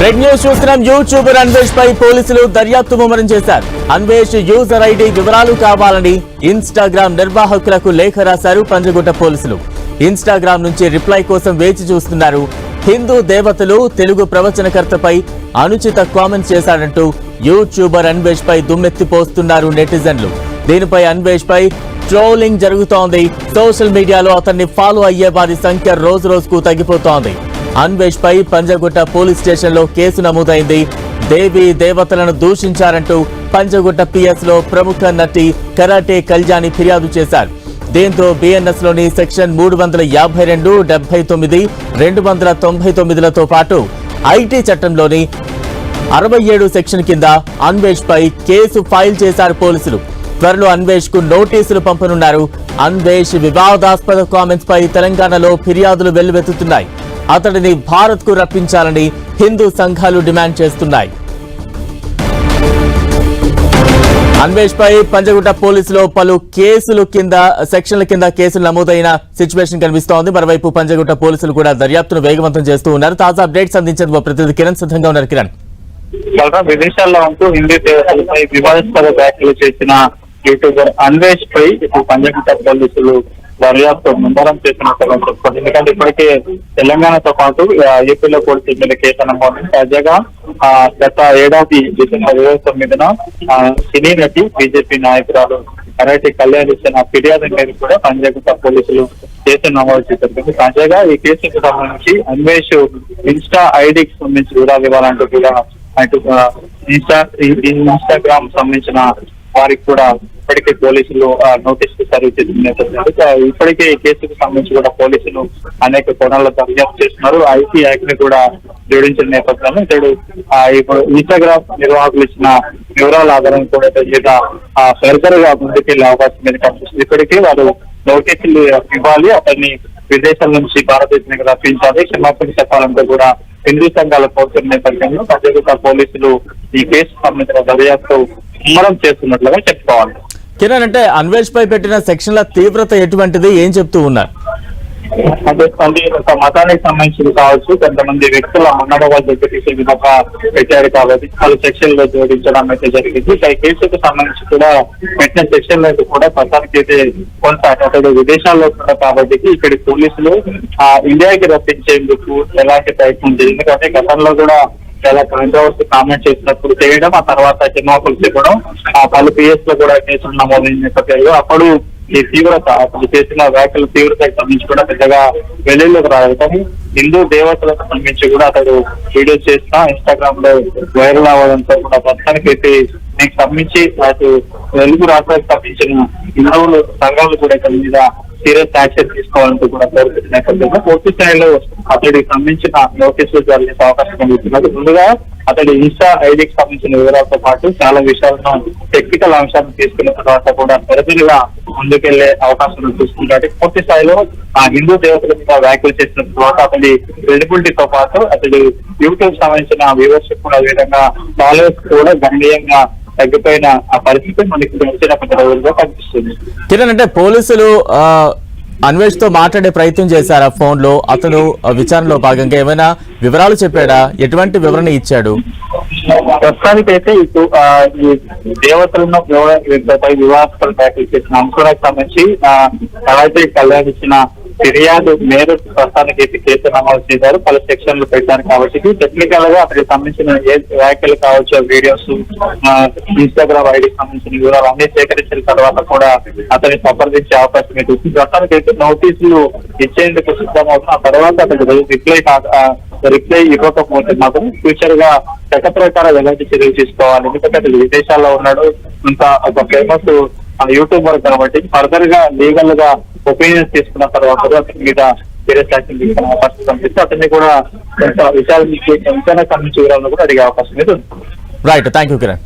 Red news చూస్తున్నాం. YouTuber Anvesh పై పోలీసులు దర్యాప్తు ముమ్మరం చేశారు. అన్వేష్ యూజర్ ఐడి వివరాలు కావాలని ఇన్స్టాగ్రామ్ నిర్వాహకులకు లేఖ రాశారు పంజగుట్ట పోలీసులు. ఇన్స్టాగ్రామ్ నుంచి రిప్లై కోసం వేచి చూస్తున్నారు. హిందూ దేవతలు తెలుగు ప్రవచనకర్తపై అనుచిత కామెంట్స్ చేశాడంటూ యూట్యూబర్ అన్వేష్ పై దుమ్మెత్తిపోస్తున్నారు నెటిజన్లు. దీనిపై అన్వేష్ పై ట్రోలింగ్ జరుగుతోంది. సోషల్ మీడియాలో అతన్ని ఫాలో అయ్యే వారి సంఖ్య రోజు రోజుకు తగ్గిపోతోంది. అన్వేష్ పై పంజగుట్ట పోలీస్ స్టేషన్ లో కేసు నమోదైంది. దేవీ దేవతలను దూషించారంటూ పంజగుట్ట పిఎస్ లో ప్రముఖ నటి కరాటే కళ్యాణి ఫిర్యాదు చేశారు. దీంతో బిఎన్ఎస్ లోని సెక్షన్ 352, 79, 299లతో పాటు ఐటీ చట్టంలోని 67 సెక్షన్ కింద అన్వేష్ పై కేసు ఫైల్ చేశారు పోలీసులు. త్వరలో అన్వేష్ కు నోటీసులు పంపనున్నారు. అన్వేష్ వివాదాస్పద కామెంట్స్ పై తెలంగాణలో ఫిర్యాదులు వెల్లువెత్తుతున్నాయి. అతడిని భారత్ కు రప్పించాలని హిందూ సంఘాలు డిమాండ్ చేస్తున్నాయి. అన్వేష్ పై పంజగుట్ట పోలీసులో పలు కేసులు కింద సెక్షన్ల కింద కేసులు నమోదైన సిచ్యువేషన్ కనిపిస్తోంది. మరోవైపు పంజగుట్ట పోలీసులు కూడా దర్యాప్తును వేగవంతం చేస్తూ ఉన్నారు. తాజా అప్డేట్స్ అందించేందుకు ప్రతినిధి కిరణ్ సిద్ధంగా ఉన్నారు. కిరణ్, విదేశాల్లో ఉంటూ హిందీ దేవతలపై వివాదాస్పద వ్యాఖ్యలు చేసిన యూట్యూబర్ అన్వేష్ పై ఇప్పుడు పంజగుట్ట పోలీసులు దర్యాప్తు ముమ్మరం చేసినట్టు. ఎందుకంటే ఇప్పటికే తెలంగాణతో పాటు ఏపీలో కూడా చెందిన కేసు నమోదు. తాజాగా గత ఏడాది డిసెంబర్ 29న సినీ నటి బీజేపీ నాయకురాలు కరాటే కళ్యాణి ఇచ్చిన ఫిర్యాదు మేరకు కూడా పంజగుట్ట పోలీసులు కేసు నమోదు చేశారు. తాజాగా ఈ కేసుకు సంబంధించి అన్వేష్ ఇన్స్టా ఐడికి సంబంధించి వివరాలు ఇవ్వాలంటూ కూడా అటు ఇన్స్టాగ్రామ్ సంబంధించిన వారికి కూడా ఇప్పటికే పోలీసులు నోటీసులు సర్వ్ చేసిన నేపథ్యంలో ఇప్పటికే ఈ కేసుకు సంబంధించి కూడా పోలీసులు అనేక కోణాల్లో దర్యాప్తు చేస్తున్నారు. ఐటీ యాక్ట్ ని కూడా జోడించిన నేపథ్యంలో ఇతడు ఇప్పుడు ఇన్స్టాగ్రామ్ నిర్వాహకులు ఇచ్చిన వివరాల ఆధారం కూడా లేదా ఫర్దర్ గా ముందుకెళ్లే అవకాశం మీద కనిపిస్తుంది. ఇప్పటికే వారు నోటీసులు ఇవ్వాలి, అతన్ని విదేశాల నుంచి భారతదేశానికి రప్పించాలి, క్షమాపణ చెప్పాలంటూ కూడా హిందూ సంఘాల కోరుతున్న నేపథ్యంలో పంజగుట్ట పోలీసులు ఈ కేసు సంబంధించిన దర్యాప్తు ముమ్మరం చేస్తున్నట్లుగా చెప్పుకోవాలి. కిరణ్, అంటే అన్వేష్ పై పెట్టిన సెక్షన్ల తీవ్రత ఎటువంటిది, ఏం చెప్తూ ఉన్నారు? అంటే ఒక మతానికి సంబంధించి కావచ్చు, కొంతమంది వ్యక్తుల మనోభావాలు దెబ్బతీసే విధంగా పెట్టారు కాబట్టి పలు సెక్షన్ లో జోడించడం అయితే జరిగింది. ఈ కేసుకు సంబంధించి కూడా పెట్టిన సెక్షన్ లో కూడా ప్రస్తుతానికి అయితే కొంత అతడు విదేశాల్లో కూడా కాబట్టి ఇక్కడ పోలీసులు ఇండియాకి రప్పించేందుకు ఎలాంటి ప్రయత్నం చేయాలి. ఎందుకంటే గతంలో కూడా చాలా కాంట్రవర్సీ కామెంట్ చేసినప్పుడు చేయడం, ఆ తర్వాత క్షమాపణలు చెప్పడం, పలు పిఎస్ లో కూడా కేసులు నమోదైన నేపథ్యంలో అప్పుడు ఈ తీవ్రత అతను చేసిన వ్యాఖ్యల తీవ్రతకు సంబంధించి కూడా పెద్దగా వెలుగులోకి రాలేదు. కానీ హిందూ దేవతలకు సంబంధించి కూడా అతడు వీడియోస్ చేసిన ఇన్స్టాగ్రామ్ లో వైరల్ అవ్వడంతో కూడా ప్రస్తుతానికి అయితే దీనికి సంబంధించి అటు తెలుగు రాష్ట్రానికి సంబంధించిన హిందువులు సంఘాలు కూడా ఇక్కడ మీద సీరియస్ యాక్షన్ తీసుకోవాలంటూ కూడా కోరుతున్న నేపథ్యంలో పూర్తి స్థాయిలో అతడికి సంబంధించిన నోటీసులు జారీ చేసే అవకాశం కలుగుతున్నది. ముందుగా అతడి ఇన్స్టా ఐడికి సంబంధించిన వివరాలతో పాటు చాలా విషయాలను టెక్నికల్ అంశాలను తీసుకున్న తర్వాత కూడా పెద్దగా ముందుకెళ్లే అవకాశం చూసుకుంటే పూర్తి స్థాయిలో హిందూ దేవతల మీద వ్యాఖ్యలు చేసిన తర్వాత అతడి క్రెడిబిలిటీతో పాటు అతడి యూట్యూబ్ సంబంధించిన వ్యూవర్షిప్ కూడా విధంగా ఫాలోవర్స్ కూడా గణనీయంగా తగ్గిపోయిన ఆ పరిస్థితి మనకి వచ్చిన పెద్ద రోజుల్లో కనిపిస్తుంది. కిరణ్, అంటే పోలీసులు అన్వేష్ తో మాట్లాడే ప్రయత్నం చేశారా ఫోన్ లో? అతను విచారణలో భాగంగా ఏమైనా వివరాలు చెప్పాడా? ఎటువంటి వివరణ ఇచ్చాడు? ప్రస్తుతానికి అయితే ఇప్పుడు ఈ దేవతలను వివాదాస్పద వ్యాఖ్యలు చేసిన అంశాలకు సంబంధించి కరాటే కళ్యాణ్ ఇచ్చిన ఫిర్యాదు మేరకు ప్రస్తుతానికి అయితే కేసు నమోదు చేశారు. పలు సెక్షన్లు పెట్టారు కాబట్టి టెక్నికల్ గా అతనికి సంబంధించిన ఏ వ్యాఖ్యలు కావచ్చు, వీడియోస్, ఇన్స్టాగ్రామ్ ఐడికి సంబంధించిన వివరాలు అన్ని సేకరించిన తర్వాత కూడా అతన్ని సంప్రదించే అవకాశం అయితే ఉంది. ప్రస్తుతానికి అయితే నోటీసులు ఇచ్చేందుకు సిద్ధమవుతుంది. ఆ తర్వాత అతనికి రిప్లై ఇవ్వకపోతే మాత్రం ఫ్యూచర్ గా చట్ట ప్రకారం ఎలాంటి చర్యలు తీసుకోవాలి. ఎందుకంటే అతను విదేశాల్లో ఉన్నాడు, ఇంకా ఒక ఫేమస్ యూట్యూబర్ కాబట్టి ఫర్దర్ గా లీగల్ గా ఒపీనియన్స్ తీసుకున్న తర్వాత అతని మీద సీరియస్ యాక్షన్ తీసుకునే అవకాశం కనిపిస్తే అతన్ని కూడా విచారణ సంబంధించి వివరాలను కూడా అడిగే అవకాశం మీద ఉంది. Right, thank you Kiran.